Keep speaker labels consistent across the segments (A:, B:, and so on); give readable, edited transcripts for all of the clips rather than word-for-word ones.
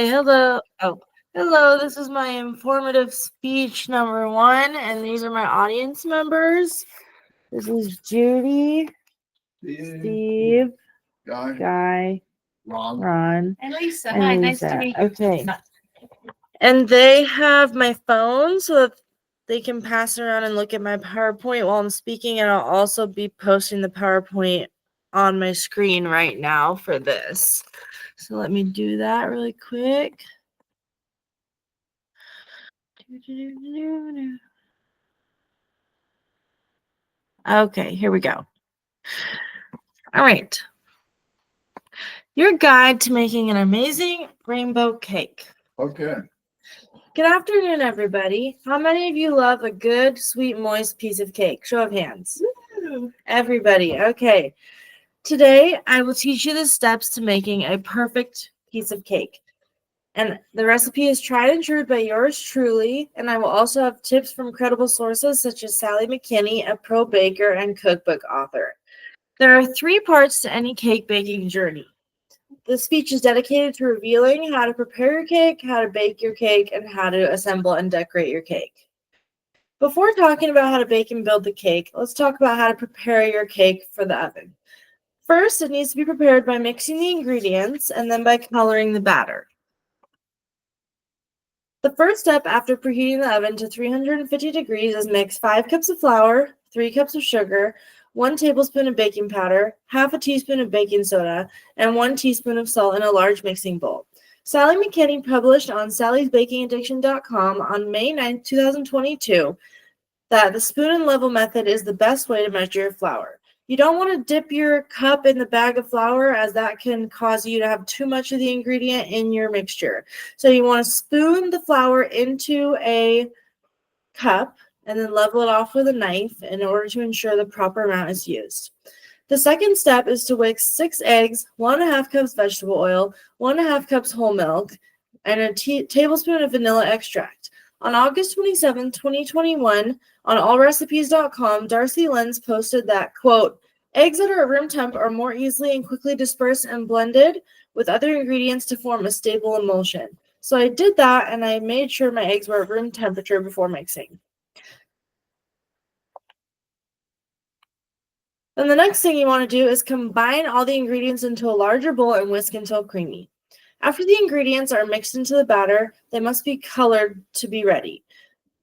A: Hello. Oh, hello. This is my informative speech number 1, and these are my audience members. This is Judy, Steve, Guy, Ron,
B: And Lisa.
A: and
B: Hi,
A: Lisa.
B: nice to meet you.
A: Okay. And they have my phone so that they can pass it around and look at my PowerPoint while I'm speaking, and I'll also be posting the PowerPoint on my screen right now for this. So let me do that really quick. Okay, here we go. All right. Your guide to making an amazing rainbow cake.
C: Okay.
A: Good afternoon, everybody. How many of you love a good, sweet, moist piece of cake? Show of hands. Everybody. Okay. Today, I will teach you the steps to making a perfect piece of cake. And the recipe is tried and true by yours truly, and I will also have tips from credible sources such as Sally McKinney, a pro baker and cookbook author. There are 3 parts to any cake baking journey. This speech is dedicated to revealing how to prepare your cake, how to bake your cake, and how to assemble and decorate your cake. Before talking about how to bake and build the cake, let's talk about how to prepare your cake for the oven. First, it needs to be prepared by mixing the ingredients and then by coloring the batter. The first step after preheating the oven to 350 degrees is mix 5 cups of flour, 3 cups of sugar, 1 tablespoon of baking powder, half a teaspoon of baking soda, and 1 teaspoon of salt in a large mixing bowl. Sally McKinney published on sallysbakingaddiction.com on May 9, 2022 that the spoon and level method is the best way to measure your flour. You don't want to dip your cup in the bag of flour, as that can cause you to have too much of the ingredient in your mixture. So you want to spoon the flour into a cup and then level it off with a knife in order to ensure the proper amount is used. The second step is to whisk 6 eggs, 1.5 cups vegetable oil, 1.5 cups whole milk, and a tablespoon of vanilla extract. On August 27, 2021, on allrecipes.com, Darcy Lenz posted that, quote, eggs that are at room temp are more easily and quickly dispersed and blended with other ingredients to form a stable emulsion. So I did that, and I made sure my eggs were at room temperature before mixing. Then the next thing you want to do is combine all the ingredients into a larger bowl and whisk until creamy. After the ingredients are mixed into the batter, they must be colored to be ready.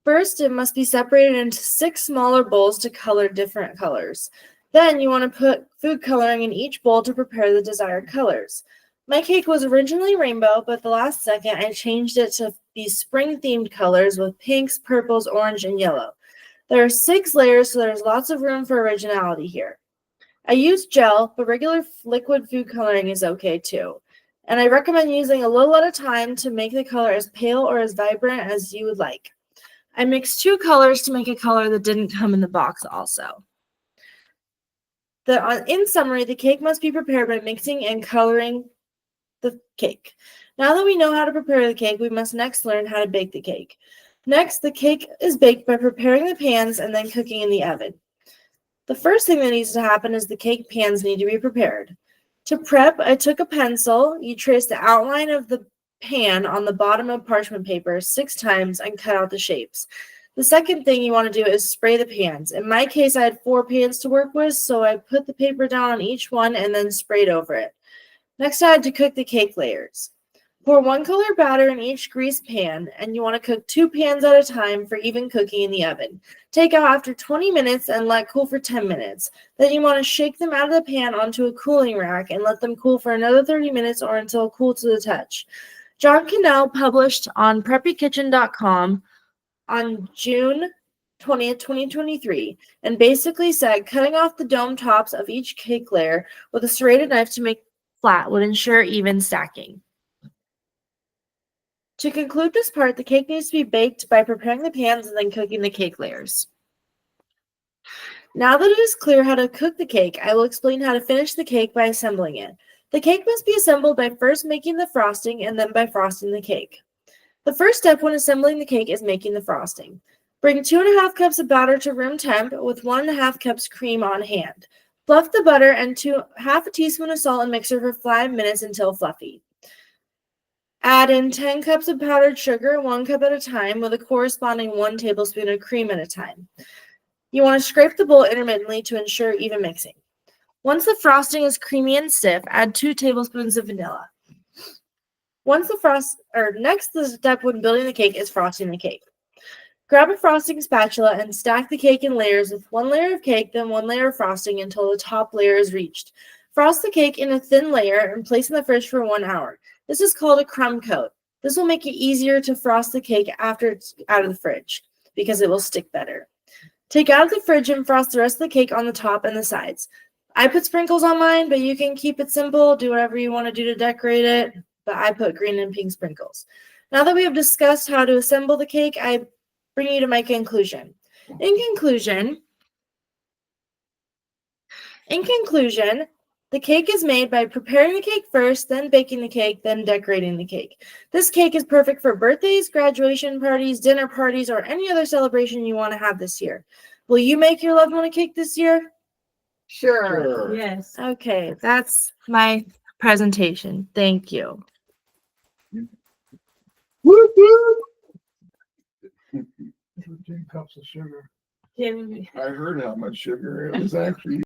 A: First, it must be separated into 6 smaller bowls to color different colors. Then you want to put food coloring in each bowl to prepare the desired colors. My cake was originally rainbow, but the last second I changed it to be spring-themed colors with pinks, purples, orange, and yellow. There are 6 layers, so there's lots of room for originality here. I use gel, but regular liquid food coloring is okay too. And I recommend using a little at a time to make the color as pale or as vibrant as you would like. I mixed 2 colors to make a color that didn't come in the box also. In summary, the cake must be prepared by mixing and coloring the cake. Now that we know how to prepare the cake, we must next learn how to bake the cake. Next, the cake is baked by preparing the pans and then cooking in the oven. The first thing that needs to happen is the cake pans need to be prepared. To prep, I took a pencil. You trace the outline of the pan on the bottom of parchment paper 6 times and cut out the shapes. The second thing you want to do is spray the pans. In my case, I had 4 pans to work with, so I put the paper down on each one and then sprayed over it. Next, I had to cook the cake layers. Pour 1 color batter in each greased pan, and you want to cook 2 pans at a time for even cooking in the oven. Take out after 20 minutes and let cool for 10 minutes. Then you want to shake them out of the pan onto a cooling rack and let them cool for another 30 minutes or until cool to the touch. John Cannell published on preppykitchen.com on June 20th, 2023, and basically said cutting off the dome tops of each cake layer with a serrated knife to make flat would ensure even stacking. To conclude this part, the cake needs to be baked by preparing the pans and then cooking the cake layers. Now that it is clear how to cook the cake, I will explain how to finish the cake by assembling it. The cake must be assembled by first making the frosting and then by frosting the cake. The first step when assembling the cake is making the frosting. Bring 2.5 cups of batter to room temp with 1.5 cups cream on hand. Fluff the butter and half a teaspoon of salt in mixer for 5 minutes until fluffy. Add in 10 cups of powdered sugar, 1 cup at a time, with a corresponding 1 tablespoon of cream at a time. You want to scrape the bowl intermittently to ensure even mixing. Once the frosting is creamy and stiff, add 2 tablespoons of vanilla. Next, the step when building the cake is frosting the cake. Grab a frosting spatula and stack the cake in layers with 1 layer of cake, then 1 layer of frosting until the top layer is reached. Frost the cake in a thin layer and place in the fridge for 1 hour. This is called a crumb coat. This will make it easier to frost the cake after it's out of the fridge because it will stick better. Take out of the fridge and frost the rest of the cake on the top and the sides. I put sprinkles on mine, but you can keep it simple. Do whatever you want to do to decorate it, but I put green and pink sprinkles. Now that we have discussed how to assemble the cake, I bring you to my conclusion. In conclusion, the cake is made by preparing the cake first, then baking the cake, then decorating the cake. This cake is perfect for birthdays, graduation parties, dinner parties, or any other celebration you want to have this year. Will you make your loved one a cake this year?
B: Sure.
C: Yes.
A: Okay, that's my presentation. Thank you.
B: Whoop, whoop. 13 cups of sugar.
C: Jim,
B: I heard how much sugar it was actually.